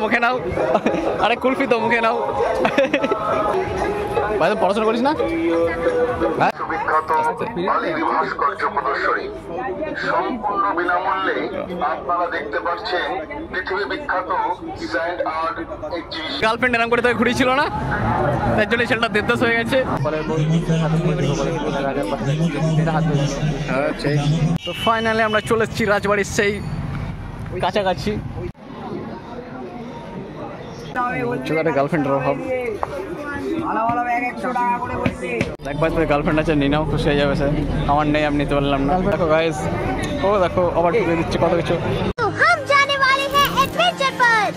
মুখে নাও। আরে কুলফি তো মুখে নাও। ভাই পড়াশোনা করিস না? হ্যাঁ বিখ্যাত বালির ভাস্কর্য প্রদর্শনী সম্পূর্ণ বিনামূল্যে আপনারা দেখতে পাচ্ছেন পৃথিবী বিখ্যাত ডিজাইন আর্ট এক্সিবিশন। গার্লফ্রেন্ড এরকম করে তো ঘুরিয়েছিল না, তার জন্য ছেলেটা দেবদাস হয়ে গেছে। তো ফাইনালি আমরা চলে এসেছি রাজবাড়ির সেই কাছাকাছি। গার্লফ্রেন্ডের অভাব, একবার তো গার্লফ্রেন্ড আছে নিয়ে নাও, খুশি হয়ে যাবে স্যার। আমার নেই, আমি নিতে পারলাম না। দেখো গাইস, ও দেখো আবার ঢুকে দিচ্ছে কত কিছু। हम जाने वाले हैं एडवेंचर पर।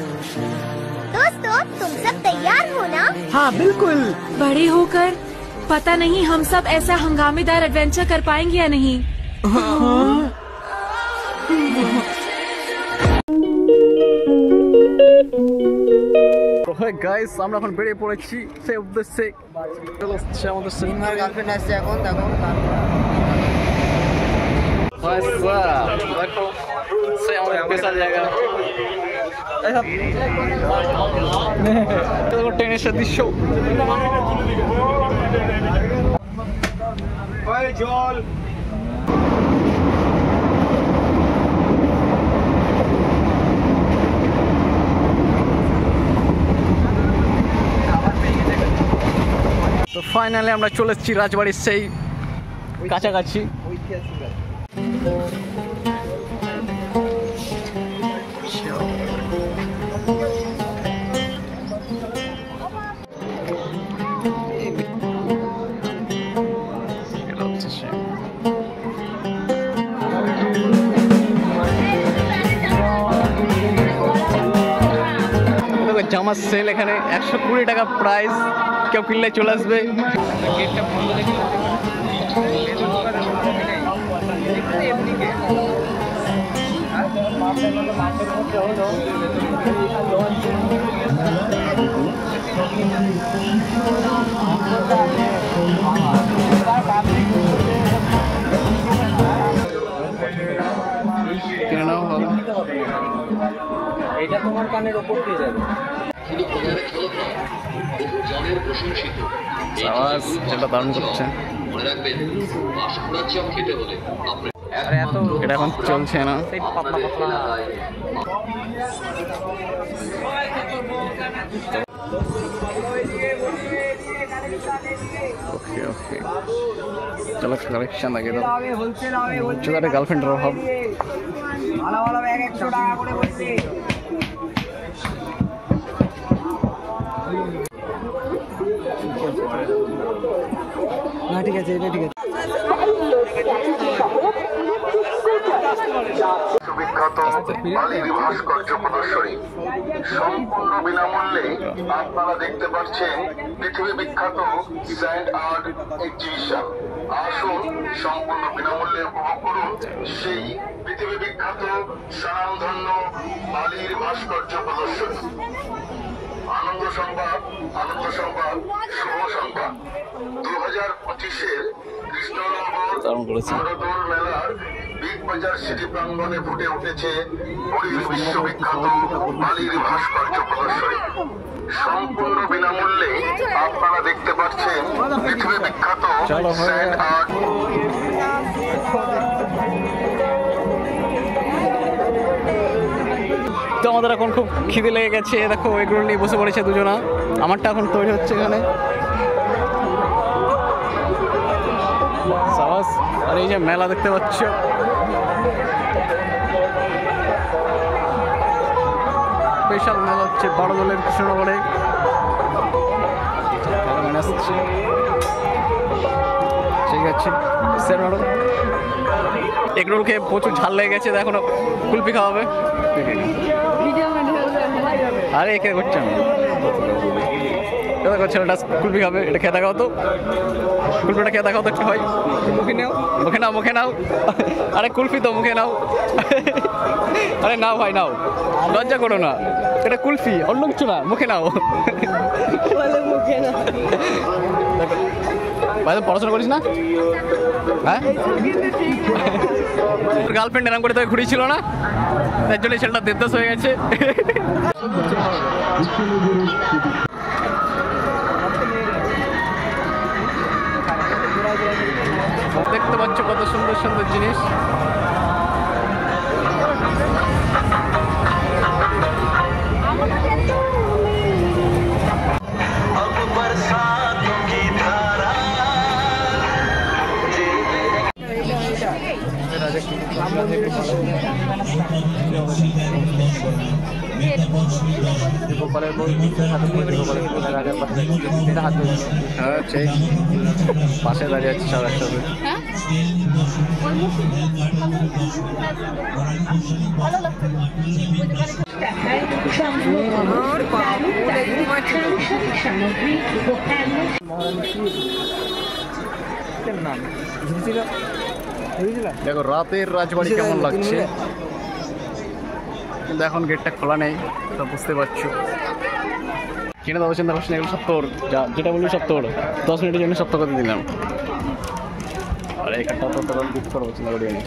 दोस्तों तुम सब तैयार हो ना? हाँ बिल्कुल। बड़े होकर पता नहीं हम सब ऐसा हंगामेदार एडवेंचर कर पाएंगे या नहीं। গাইস আমরা এখন বেরিয়ে পড়েছি সেই উদ্দেশ্যে। আমাদের সিনেমার গার্লফ্রেন্ড আসছে এখন। দেখো দেখো সেই আমাদের স্পেশাল জায়গা, ট্রেনের সাথে দৃশ্য। জল তো ফাইনালি আমরা চলে এসেছি রাজবাড়ির সেই কাছাকাছি। জামার সেল এখানে 120 টাকা প্রাইস, কেউ কিনলে চলে আসবে। গেটটা বন্ধ দেখি। কিনে নাও ভালো। এটা তোমার কানের উপর দিয়ে যাবে। আওয়াজ যেটা দারুণ করছে। এটা এখন চলছে না। ওকে ওকে চলো কালেকশন আগে দাও। চলো গার্লফ্রেন্ডের অভাব। ভালো ভালো ব্যাগ 100 টাকা করে বলছি। না ঠিক আছে, এটা ঠিক আছে। বিখ্যাত বালির ভাস্কর্য প্রদর্শনী সম্পূর্ণ বিনামূল্যে আপনারা দেখতে পাচ্ছেন পৃথিবী বিখ্যাত ডিজাইন আর্ট এক্সিবিশন। আসুন সম্পূর্ণ বিনামূল্যে উপভোগ করুন সেই পৃথিবী বিখ্যাত স্বনামধন্য বালির ভাস্কর্য প্রদর্শনী। আনন্দ সংবাদ, শুভ সংবাদ। 2025-এর কৃষ্ণনগর বড়দৌড় মেলার বিগ বাজার সিটি প্রাঙ্গণে ফুটে উঠেছে পুরীর বিশ্ববিখ্যাত বালির ভাস্কর্য প্রদর্শনী। সম্পূর্ণ বিনামূল্যে আপনারা দেখতে পাচ্ছেন পৃথিবী বিখ্যাত স্যান্ড আর্ট। তো আমাদের এখন খুব খিদে লেগে গেছে, দেখো এগুলো নিয়ে বসে পড়েছে দুজনা। আমারটা এখন তৈরি হচ্ছে এখানে। সাবাস। আর এই যে মেলা দেখতে পাচ্ছ, স্পেশাল মেলা হচ্ছে বড়দলের কৃষ্ণনগরে। ঠিক আছে স্যার ম্যাডাম, এগরোল খেয়ে প্রচুর ঝাল লেগে গেছে, এখনো কুলফি খাওয়াবে। আরে একে করছে না, ছেলেটা কুলফি খাবে। এটা খেয়ে দেখাও তো, কুলফিটা খেয়ে দেখাও তো একটু। হয় মুখে নাও, মুখে নাও, মুখে নাও। আরে কুলফি তো মুখে নাও। আরে নাও ভাই নাও, লজ্জা করো না, এটা কুলফি, অন্য কিছু না, মুখে নাও। মুখে না ভাই, পড়াশোনা করিস না? হ্যাঁ গার্লফ্রেন্ড এরকম করে তো ঘুরিয়েছিল না, তার জন্য ছেলেটা দেবদাস হয়ে গেছে। সুন্দর জিনিস। পাশে দাঁড়িয়ে আছে সব একসাথে। দেখো রাতের রাজবাড়ি কেমন লাগছে, কিন্তু এখন গেটটা খোলা নেই, তো বুঝতে পারছো। কিনে দেবো চিন্তা করছি না, এগুলো 70, যেটা বলবি 70, 10 মিনিটের জন্য 70 করে দিলাম। আর এই কাঠটা তো গিফট করবো চিন্তা করি আমি।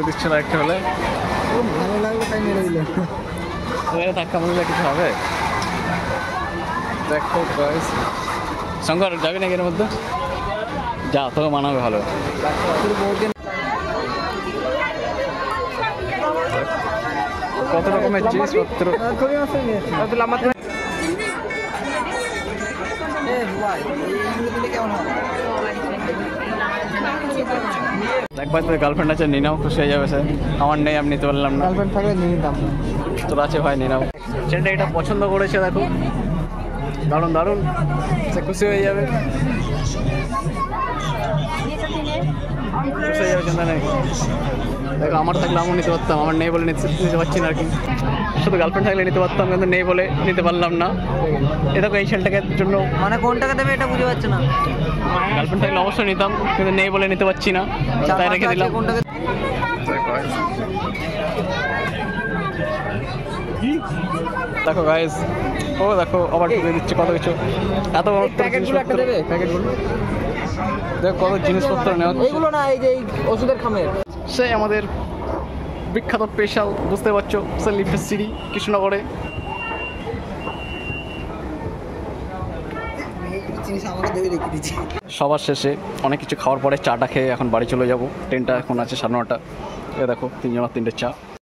দিচ্ছে না একটা হলে ভালো লাগবে, তাই মেরে দিল। ধাক্কা মারলে কিছু হবে? দেখো গাইস, শঙ্কর যাবি নাকি এর মধ্যে? যা, তোকে মানাবে ভালো। কত রকমের জিনিসপত্র। একবার তোর গার্লফ্রেন্ড আছে, নিয়ে নাও, খুশি হয়ে যাবে সে। আমার নেই, আমি নিতে পারলাম না। গার্লফ্রেন্ড থাকলে নিয়ে নিতাম। তোর আছে ভাই, নিয়ে নাও। ছেলেটা এটা পছন্দ করেছে, দেখো দারুণ দারুণ, সে খুশি হয়ে যাবে, খুশি হয়ে যাবে, চিন্তা নেই। দেখো আমার থাকলে আমিও নিতে পারতাম, আমার নেই বলে নিতে পারছি না আর কি। শুধু গার্লফ্রেন্ড থাকলে নিতে পারতাম, কিন্তু নেই বলে নিতে পারলাম না। এ দেখো এই ছেলেটাকে জন্য মানে কোন টাকা দেবে এটা বুঝতে পারছি না। গার্লফ্রেন্ড থাকলে অবশ্যই নিতাম, কিন্তু নেই বলে নিতে পারছি না, তাই রেখে দিলাম। দেখো গাইস, ও দেখো আবার ঢুকে দিচ্ছে কত কিছু, এত বড় জিনিসপত্র। দেখো কত জিনিসপত্র নেওয়া, এগুলো না এই যে ওষুধের খামের। সে আমাদের বিখ্যাত স্পেশাল, বুঝতে পারছো, সে লিফটের সিঁড়ি কৃষ্ণনগরে। সবার শেষে অনেক কিছু খাওয়ার পরে চাটা খেয়ে এখন বাড়ি চলে যাবো। ট্রেনটা এখন আছে 9:30। এ দেখো 3 জনের 3টে চা।